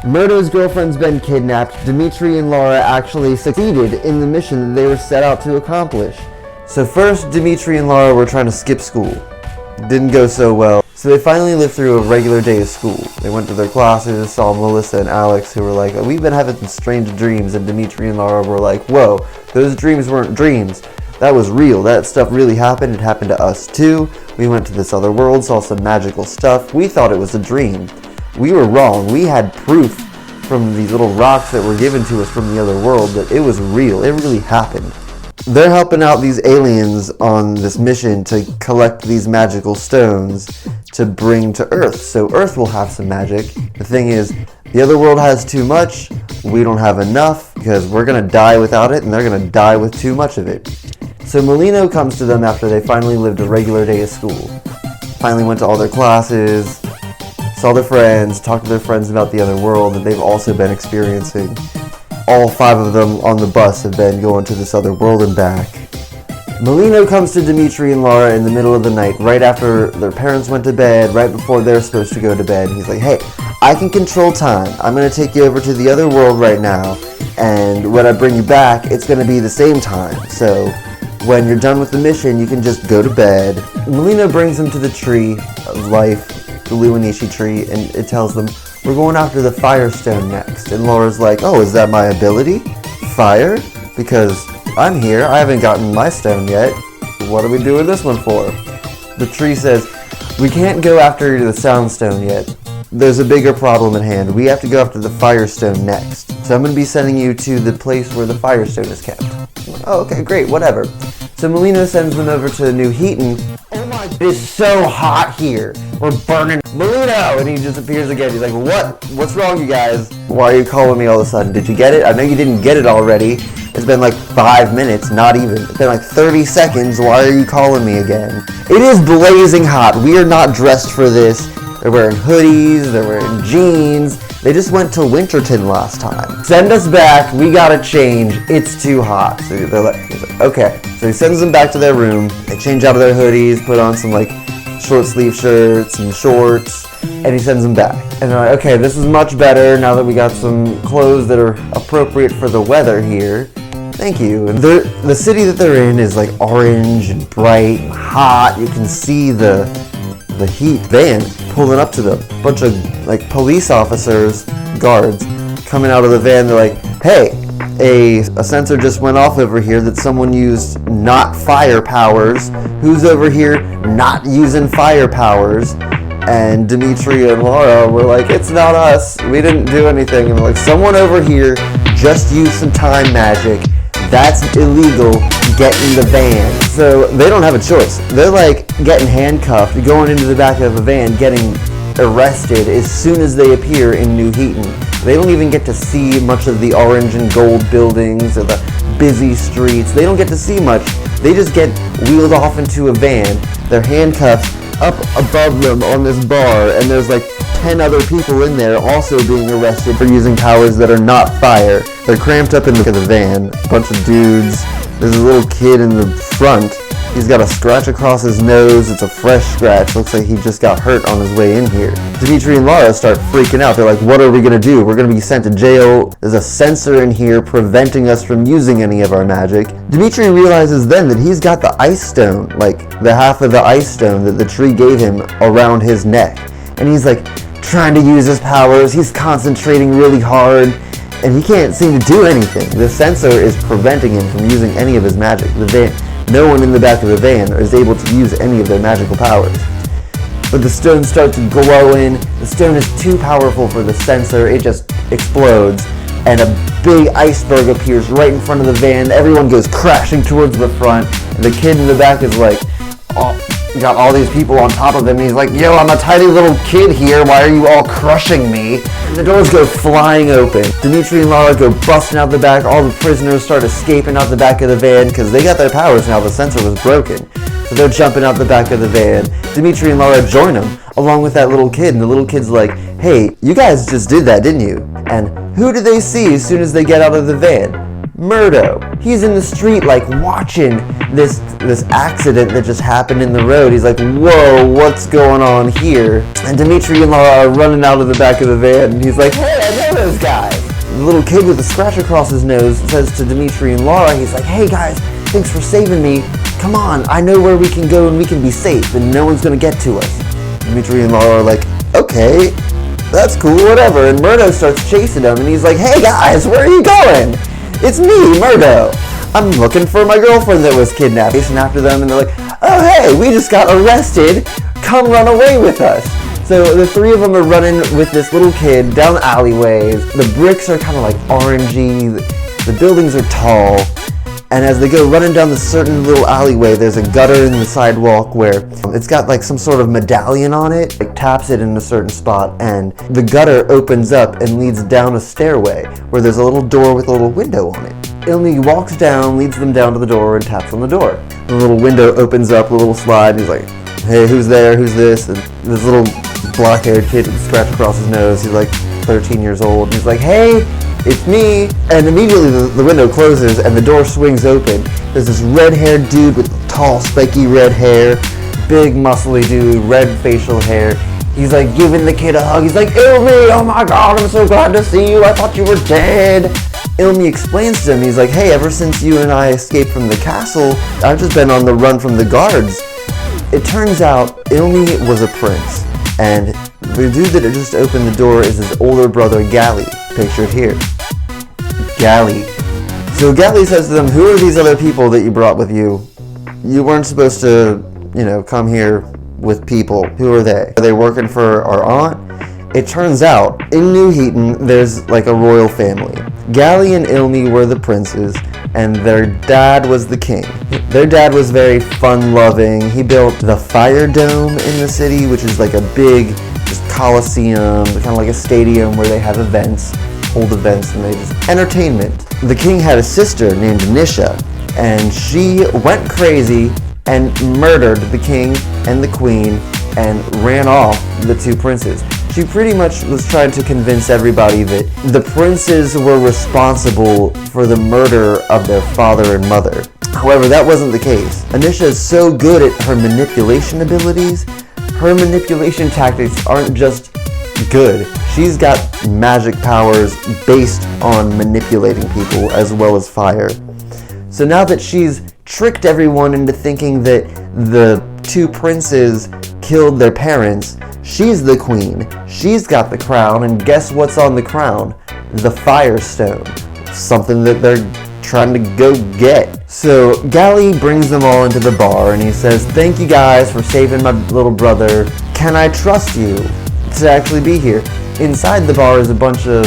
Murdo's girlfriend's been kidnapped. Dimitri and Laura actually succeeded in the mission that they were set out to accomplish. So first, Dimitri and Laura were trying to skip school. Didn't go so well. So they finally lived through a regular day of school. They went to their classes, saw Melissa and Alex, who were like, we've been having some strange dreams, and Dimitri and Laura were like, whoa, those dreams weren't dreams. That was real. That stuff really happened. It happened to us too. We went to this other world, saw some magical stuff. We thought it was a dream. We were wrong. We had proof from these little rocks that were given to us from the other world that it was real. It really happened. They're helping out these aliens on this mission to collect these magical stones to bring to Earth, so Earth will have some magic. The thing is, the other world has too much, we don't have enough, because we're going to die without it, and they're going to die with too much of it. So Molino comes to them after they finally lived a regular day of school. Finally went to all their classes, saw their friends, talked to their friends about the other world that they've also been experiencing. All 5 of them on the bus have been going to this other world and back. Molino comes to Dimitri and Laura in the middle of the night, right after their parents went to bed, right before they're supposed to go to bed. He's like, hey, I can control time. I'm going to take you over to the other world right now, and when I bring you back, it's going to be the same time. So when you're done with the mission, you can just go to bed. Molino brings them to the tree of life, the Luanishi tree, and it tells them, we're going after the Firestone next. And Laura's like, oh, is that my ability? Fire? Because I'm here, I haven't gotten my stone yet. What are we doing this one for? The tree says, we can't go after the Soundstone yet. There's a bigger problem at hand. We have to go after the Firestone next. So I'm going to be sending you to the place where the Firestone is kept. Oh, okay, great, whatever. So Molino sends them over to New Heaton. Oh my, it is so hot here. We're burning. Molino! And he just appears again. He's like, what? What's wrong, you guys? Why are you calling me all of a sudden? Did you get it? I know you didn't get it already. It's been like 5 minutes, not even. It's been like 30 seconds. Why are you calling me again? It is blazing hot. We are not dressed for this. They're wearing hoodies. They're wearing jeans. They just went to Winterton last time. Send us back. We gotta change. It's too hot. So they're like, he's like, okay. So he sends them back to their room. They change out of their hoodies, put on some like short sleeve shirts and shorts, and he sends them back. And they're like, okay, this is much better now that we got some clothes that are appropriate for the weather here. Thank you. And the city that they're in is like orange and bright and hot. You can see the heat van pulling up to them. A bunch of like police officers, guards, coming out of the van. They're like, hey, a sensor just went off over here that someone used not fire powers. Who's over here not using fire powers? And Dimitri and Laura were like, it's not us. We didn't do anything. And like, someone over here just used some time magic. That's illegal. Get in the van. So they don't have a choice. They're like getting handcuffed, going into the back of a van, getting arrested as soon as they appear in New Heaton. They don't even get to see much of the orange and gold buildings or the busy streets. They don't get to see much. They just get wheeled off into a van. They're handcuffed up above them on this bar, and there's like 10 other people in there also being arrested for using powers that are not fire. They're cramped up in the van, a bunch of dudes. There's a little kid in the front. He's got a scratch across his nose. It's a fresh scratch. Looks like he just got hurt on his way in here. Dimitri and Laura start freaking out. They're like, what are we going to do? We're going to be sent to jail. There's a sensor in here preventing us from using any of our magic. Dimitri realizes then that he's got the ice stone, like the half of the ice stone that the tree gave him around his neck. And he's like trying to use his powers. He's concentrating really hard, and he can't seem to do anything. The sensor is preventing him from using any of his magic. No one in the back of the van is able to use any of their magical powers. But the stone starts glowing. The stone is too powerful for the sensor. It just explodes, and a big iceberg appears right in front of the van. Everyone goes crashing towards the front, and the kid in the back is like, got all these people on top of him, and he's like, yo, I'm a tiny little kid here, why are you all crushing me? And the doors go flying open. Dimitri and Laura go busting out the back. All the prisoners start escaping out the back of the van because they got their powers now. The sensor was broken. So they're jumping out the back of the van. Dimitri and Laura join them, along with that little kid, and the little kid's like, hey, you guys just did that, didn't you? And who do they see as soon as they get out of the van? Murdo. He's in the street, like, watching this accident that just happened in the road. He's like, whoa, what's going on here? And Dimitri and Laura are running out of the back of the van, and he's like, hey, I know those guys. The little kid with the scratch across his nose says to Dimitri and Laura, he's like, hey guys, thanks for saving me. Come on, I know where we can go and we can be safe and no one's gonna get to us. Dimitri and Laura are like, okay, that's cool, whatever. And Murdo starts chasing him and he's like, hey guys, where are you going? It's me, Murdo. I'm looking for my girlfriend that was kidnapped. Chasing after them and they're like, oh hey, we just got arrested. Come run away with us. So the three of them are running with this little kid down the alleyways. The bricks are kind of like orangey. The buildings are tall. And as they go running down the certain little alleyway, there's a gutter in the sidewalk where it's got like some sort of medallion on it. It taps it in a certain spot and the gutter opens up and leads down a stairway where there's a little door with a little window on it. Ilmi walks down, leads them down to the door and taps on the door. The little window opens up, a little slide, and he's like, hey, who's there? Who's this? And this little black-haired kid with a scratch across his nose, he's like 13 years old. He's like, hey, it's me. And immediately the window closes and the door swings open. There's this red-haired dude with tall, spiky red hair, big, muscly dude, red facial hair. He's like giving the kid a hug. He's like, Ilmi, oh my God, I'm so glad to see you. I thought you were dead. Ilmi explains to him, he's like, hey, ever since you and I escaped from the castle, I've just been on the run from the guards. It turns out Ilmi was a prince, and the dude that had just opened the door is his older brother, Gali, pictured here. Gali. So Gali says to them, who are these other people that you brought with you? You weren't supposed to, come here with people. Who are they? Are they working for our aunt? It turns out, in New Heaton, there's like a royal family. Gali and Ilmi were the princes, and their dad was the king. Their dad was very fun-loving. He built the Fire Dome in the city, which is like a big just coliseum, kind of like a stadium where they have events, hold events, and they just entertainment. The king had a sister named Nisha, and she went crazy and murdered the king and the queen and ran off the two princes. She pretty much was trying to convince everybody that the princes were responsible for the murder of their father and mother. However, that wasn't the case. Anisha is so good at her manipulation abilities. Her manipulation tactics aren't just good. She's got magic powers based on manipulating people as well as fire. So now that she's tricked everyone into thinking that the two princes killed their parents, she's the queen. She's got the crown, and guess what's on the crown? The Fire Stone. Something that they're trying to go get. So Gali brings them all into the bar and he says, thank you guys for saving my little brother. Can I trust you to actually be here? Inside the bar is a bunch of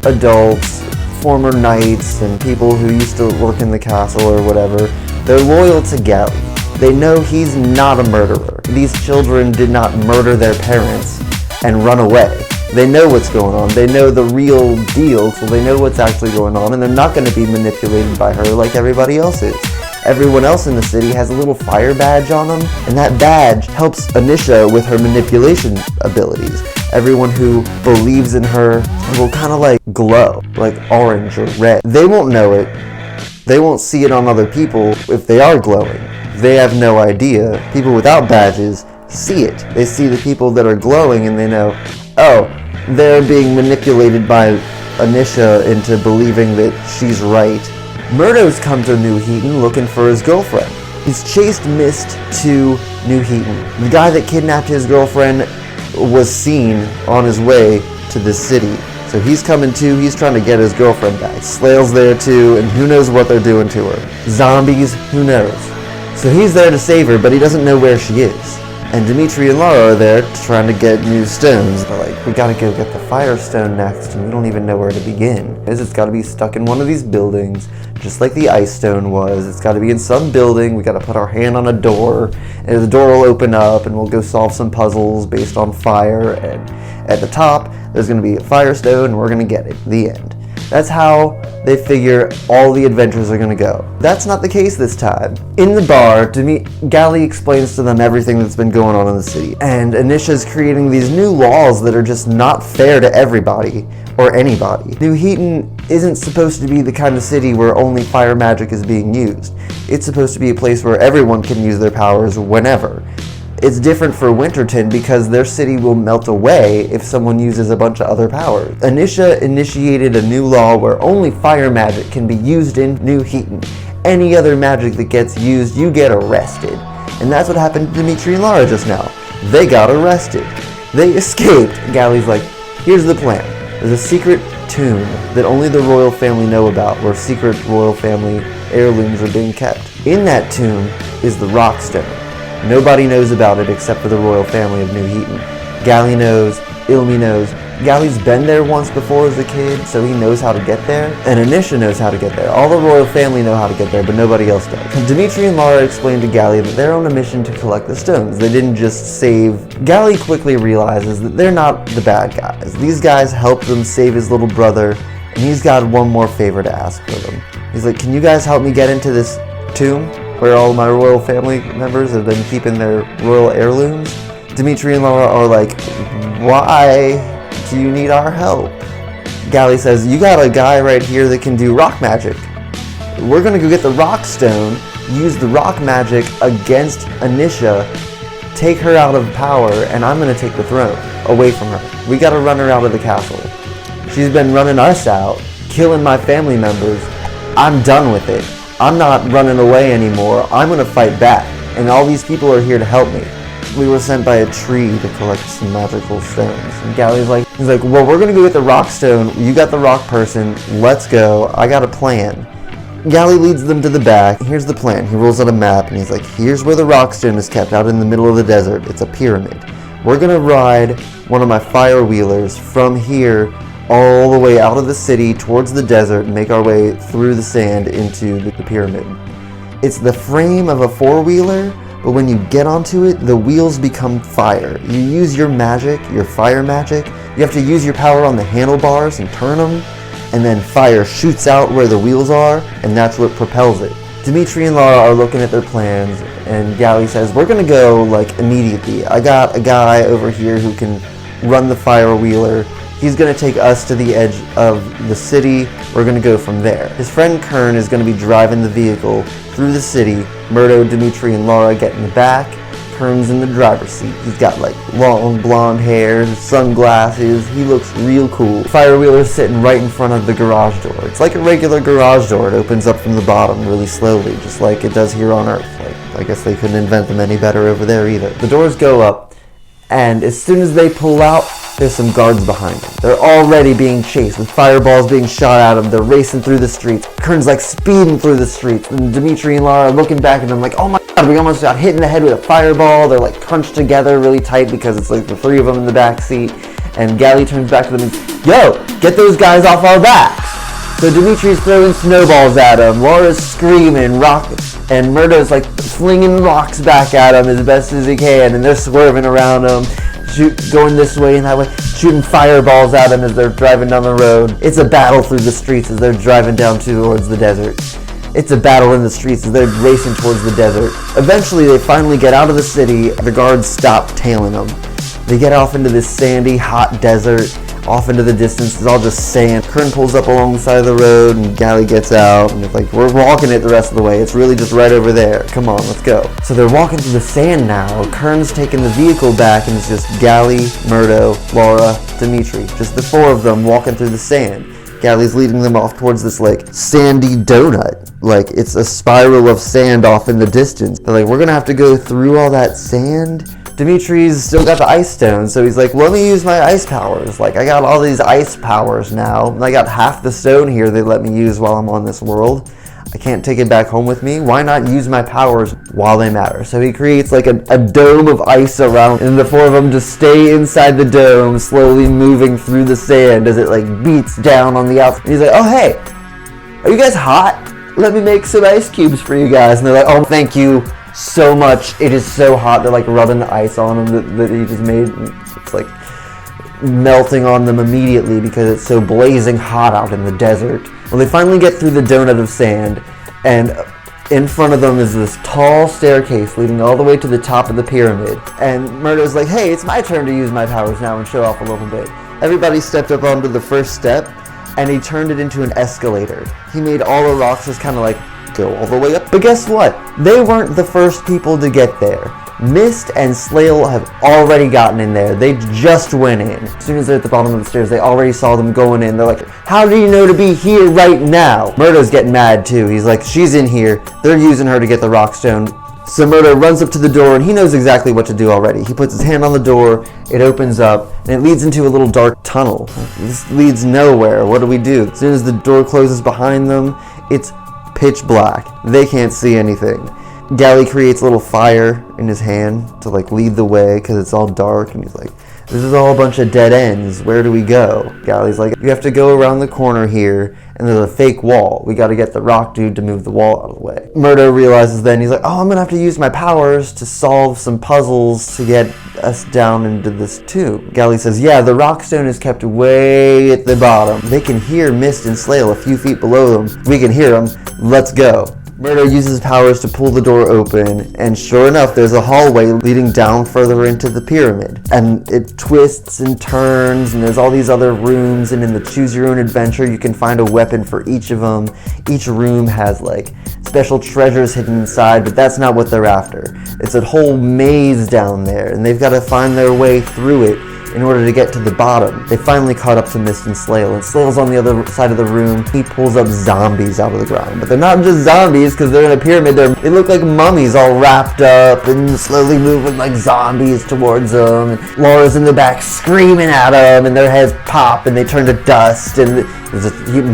adults, former knights, and people who used to work in the castle or whatever. They're loyal to Gali. They know he's not a murderer. These children did not murder their parents and run away. They know what's going on. They know the real deal, so they know what's actually going on, and they're not going to be manipulated by her like everybody else is. Everyone else in the city has a little fire badge on them, and that badge helps Anisha with her manipulation abilities. Everyone who believes in her will kind of like glow, like orange or red. They won't know it. They won't see it on other people if they are glowing. They have no idea. People without badges see it. They see the people that are glowing and they know, oh, they're being manipulated by Anisha into believing that she's right. Murdo's come to New Heaton looking for his girlfriend. He's chased Mist to New Heaton. The guy that kidnapped his girlfriend was seen on his way to this city. So he's coming too, he's trying to get his girlfriend back. Slail's there too, and who knows what they're doing to her. Zombies, who knows? So he's there to save her, but he doesn't know where she is. And Dimitri and Laura are there trying to get new stones. They're like, we gotta go get the Fire Stone next, and we don't even know where to begin. It's gotta be stuck in one of these buildings, just like the Ice Stone was. It's gotta be in some building, we gotta put our hand on a door, and the door will open up, and we'll go solve some puzzles based on fire, and at the top, there's gonna be a Fire Stone, and we're gonna get it. The end. That's how they figure all the adventures are gonna go. That's not the case this time. In the bar, Gally explains to them everything that's been going on in the city, and Anisha's creating these new laws that are just not fair to everybody or anybody. New Heaton isn't supposed to be the kind of city where only fire magic is being used. It's supposed to be a place where everyone can use their powers whenever. It's different for Winterton because their city will melt away if someone uses a bunch of other powers. Anisha initiated a new law where only fire magic can be used in New Heaton. Any other magic that gets used, you get arrested. And that's what happened to Dimitri and Lara just now. They got arrested. They escaped. Gally's like, here's the plan. There's a secret tomb that only the royal family know about, where secret royal family heirlooms are being kept. In that tomb is the rock stone. Nobody knows about it except for the royal family of New Heaton. Gally knows, Ilmi knows. Gally's been there once before as a kid, so he knows how to get there. And Anisha knows how to get there. All the royal family know how to get there, but nobody else does. Dimitri and Lara explain to Gally that they're on a mission to collect the stones. They didn't just save... Gally quickly realizes that they're not the bad guys. These guys helped them save his little brother, and he's got one more favor to ask for them. He's like, can you guys help me get into this tomb where all my royal family members have been keeping their royal heirlooms? Dimitri and Lara are like, why do you need our help? Gally says, you got a guy right here that can do rock magic. We're gonna go get the rock stone, use the rock magic against Anisha, take her out of power, and I'm gonna take the throne away from her. We gotta run her out of the castle. She's been running us out, killing my family members. I'm done with it. I'm not running away anymore. I'm gonna fight back, and all these people are here to help me. We were sent by a tree to collect some magical stones. And Gally's like, he's like, well, we're gonna go get the rock stone. You got the rock person. Let's go. I got a plan. Gally leads them to the back. Here's the plan. He rolls out a map, and he's like, here's where the rock stone is kept, out in the middle of the desert. It's a pyramid. We're gonna ride one of my fire wheelers from here all the way out of the city towards the desert and make our way through the sand into the pyramid. It's the frame of a four-wheeler, but when you get onto it, the wheels become fire. You use your magic, your fire magic. You have to use your power on the handlebars and turn them, and then fire shoots out where the wheels are, and that's what propels it. Dimitri and Lara are looking at their plans, and Gally says, we're gonna go, like, immediately. I got a guy over here who can run the fire wheeler. He's going to take us to the edge of the city. We're going to go from there. His friend Kern is going to be driving the vehicle through the city. Murdo, Dimitri, and Lara get in the back. Kern's in the driver's seat. He's got like long blonde hair, sunglasses. He looks real cool. Fire wheeler's sitting right in front of the garage door. It's like a regular garage door. It opens up from the bottom really slowly, just like it does here on Earth. Like, I guess they couldn't invent them any better over there either. The doors go up, and as soon as they pull out, there's some guards behind them. They're already being chased with fireballs being shot at them. They're racing through the streets. Kern's like speeding through the streets. And Dimitri and Lara are looking back at them like, oh my god, we almost got hit in the head with a fireball. They're like crunched together really tight because it's like the three of them in the back seat. And Gally turns back to them and says, yo, get those guys off our backs. So Dimitri's throwing snowballs at him. Laura's screaming, and Murdo's like flinging rocks back at him as best as he can. And they're swerving around him, going this way and that way, shooting fireballs at him as they're driving down the road. It's a battle through the streets as they're driving down towards the desert. It's a battle in the streets as they're racing towards the desert. Eventually, they finally get out of the city. The guards stop tailing them. They get off into this sandy, hot desert. Off into the distance, it's all just sand. Kern pulls up along the side of the road, and Gally gets out, and it's like, we're walking it the rest of the way. It's really just right over there. Come on, let's go. So they're walking through the sand now. Kern's taking the vehicle back, and it's just Gally, Murdo, Lara, Dimitri. Just the four of them walking through the sand. Gally's leading them off towards this, like, sandy donut. Like, it's a spiral of sand off in the distance. They're like, we're gonna have to go through all that sand? Dimitri's still got the ice stone, so he's like, let me use my ice powers. Like, I got all these ice powers now. I got half the stone here they let me use while I'm on this world. I can't take it back home with me. Why not use my powers while they matter? So he creates like a dome of ice around, and the four of them just stay inside the dome, slowly moving through the sand as it like beats down on the outside. He's like, oh hey, are you guys hot? Let me make some ice cubes for you guys. And they're like, oh, thank you so much. It is so hot. They're like rubbing the ice on them that he just made. It's like, melting on them immediately because it's so blazing hot out in the desert. Well, they finally get through the donut of sand, and in front of them is this tall staircase leading all the way to the top of the pyramid. And Murdo's like, hey, it's my turn to use my powers now and show off a little bit. Everybody stepped up onto the first step, and he turned it into an escalator. He made all the rocks just kind of like go all the way up. But guess what? They weren't the first people to get there. Mist and Slayle have already gotten in there. They just went in. As soon as they're at the bottom of the stairs, they already saw them going in. They're like, how do you know to be here right now? Murdo's getting mad too. He's like, she's in here. They're using her to get the rock stone. So Murdo runs up to the door, and he knows exactly what to do already. He puts his hand on the door, it opens up, and it leads into a little dark tunnel. This leads nowhere. What do we do? As soon as the door closes behind them, it's pitch black. They can't see anything. Gally creates a little fire in his hand to like lead the way because it's all dark, and he's like, this is all a bunch of dead ends. Where do we go? Gally's like, you have to go around the corner here, and there's a fake wall. We got to get the rock dude to move the wall out of the way. Murdo realizes then, he's like, oh, I'm going to have to use my powers to solve some puzzles to get us down into this tube. Gally says, yeah, the rock stone is kept way at the bottom. They can hear Mist and Slayle a few feet below them. We can hear them. Let's go. Murdo uses his powers to pull the door open, and sure enough, there's a hallway leading down further into the pyramid. And it twists and turns, and there's all these other rooms, and in the Choose Your Own Adventure, you can find a weapon for each of them. Each room has, like, special treasures hidden inside, but that's not what they're after. It's a whole maze down there, and they've got to find their way through it in order to get to the bottom. They finally caught up to Mist and Slayle, and Slayle's on the other side of the room. He pulls up zombies out of the ground, but they're not just zombies because they're in a pyramid. They look like mummies all wrapped up and slowly moving like zombies towards them. And Laura's in the back screaming at them, and their heads pop and they turn to dust, and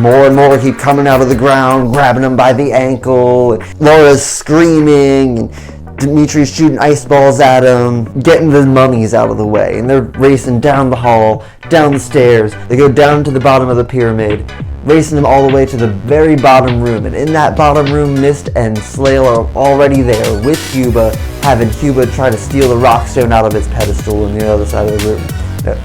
more and more keep coming out of the ground, grabbing them by the ankle. And Laura's screaming, and Dimitri's shooting ice balls at him, getting the mummies out of the way, and they're racing down the hall, down the stairs. They go down to the bottom of the pyramid, racing them all the way to the very bottom room. And in that bottom room, Mist and Slayle are already there with Cuba, having Cuba try to steal the rock stone out of its pedestal on the other side of the room.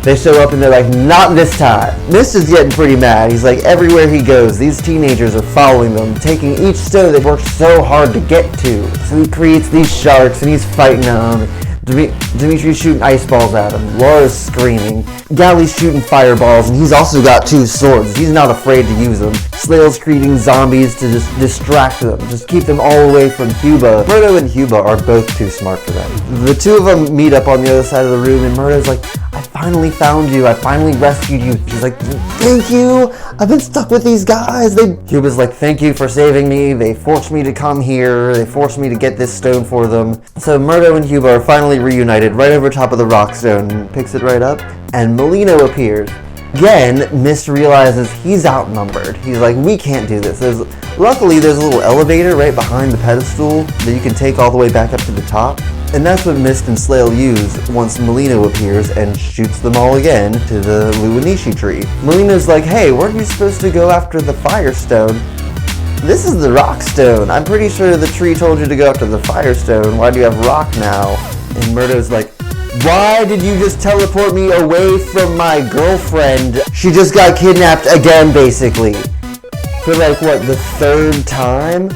They show up and they're like, not this time. Mist is getting pretty mad. He's like, everywhere he goes, these teenagers are following them, taking each stone they've worked so hard to get to. So he creates these sharks and he's fighting them. Dimitri's shooting ice balls at him. Laura's screaming. Gally's shooting fireballs, and he's also got two swords. He's not afraid to use them. Slayle's creating zombies to just distract them, just keep them all away from Cuba. Murdo and Cuba are both too smart for them. The two of them meet up on the other side of the room, and Murdo's like, I finally found you. I finally rescued you. She's like, thank you. I've been stuck with these guys. Cuba's like, thank you for saving me. They forced me to come here. They forced me to get this stone for them. So Murdo and Cuba are finally reunited right over top of the rock stone. Picks it right up, and Molino appears. Again, Mist realizes he's outnumbered. He's like, we can't do this. Luckily, there's a little elevator right behind the pedestal that you can take all the way back up to the top. And that's what Mist and Slayle use once Molino appears and shoots them all again to the Luanishi tree. Molino's like, hey, weren't you supposed to go after the Firestone? This is the Rock Stone. I'm pretty sure the tree told you to go after the Firestone. Why do you have Rock now? And Murdo's like, why did you just teleport me away from my girlfriend? She just got kidnapped again, basically. For like, what, the third time?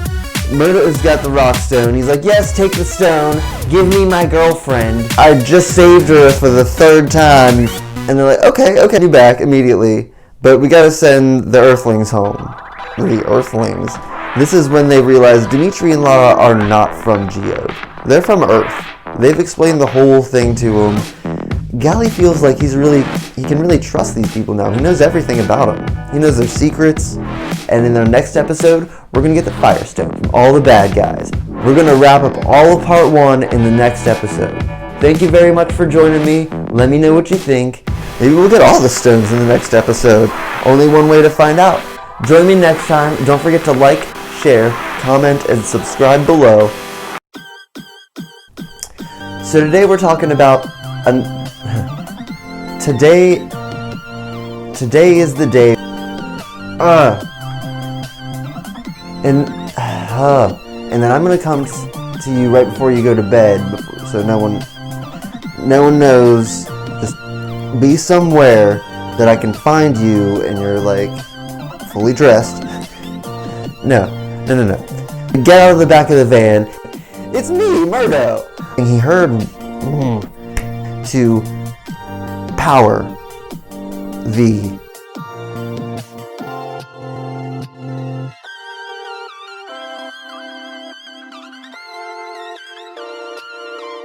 Murdo's got the rock stone. He's like, yes, take the stone. Give me my girlfriend. I just saved her for the third time. And they're like, okay, be back immediately. But we gotta send the Earthlings home. The Earthlings. This is when they realize Dimitri and Lara are not from Geode. They're from Earth. They've explained the whole thing to him. Gally feels like he can really trust these people now. He knows everything about them. He knows their secrets. And in the next episode, we're going to get the Firestone from all the bad guys. We're going to wrap up all of part 1 in the next episode. Thank you very much for joining me. Let me know what you think. Maybe we'll get all the stones in the next episode. Only one way to find out. Join me next time. Don't forget to like, share, comment, and subscribe below. So today we're talking about today is the day and then I'm gonna come to you right before you go to bed, so no one knows. Just be somewhere that I can find you and you're like fully dressed. No. Get out of the back of the van. It's me, Murdo. And he heard to power the